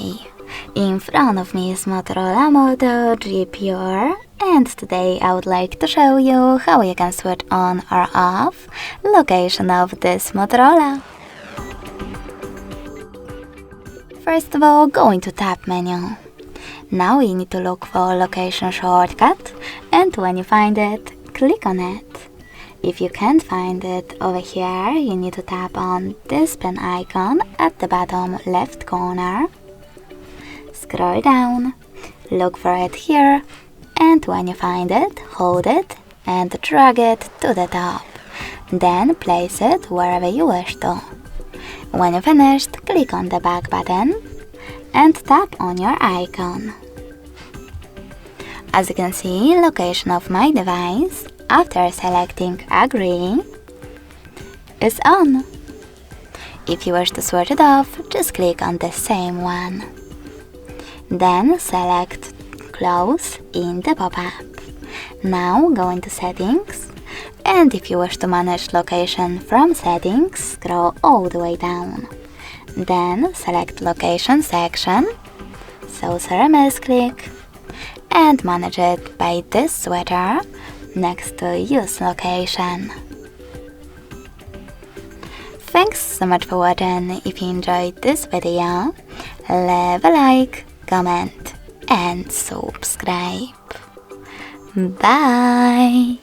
Hi! In front of me is Motorola Moto G Pure, and today I would like to show you how you can switch on or off location of this Motorola. First of all, go into Tab menu. Now you need to look for location shortcut, and when you find it, click on it. If you can't find it over here, you need to tap on this pen icon at the bottom left corner. Scroll down, look for it here, and when you find it, hold it and drag it to the top. Then place it wherever you wish to. When you're finished, click on the back button and tap on your icon. As you can see, location of my device, after selecting Agree, is on. If you wish to switch it off, just click on the same one. Then select Close in the pop-up. Now go into Settings, and if you wish to manage location from Settings, scroll all the way down. Then select Location section, so CRMS click, and manage it by this switcher next to Use Location. Thanks so much for watching. If you enjoyed this video, leave a like, comment and subscribe. Bye!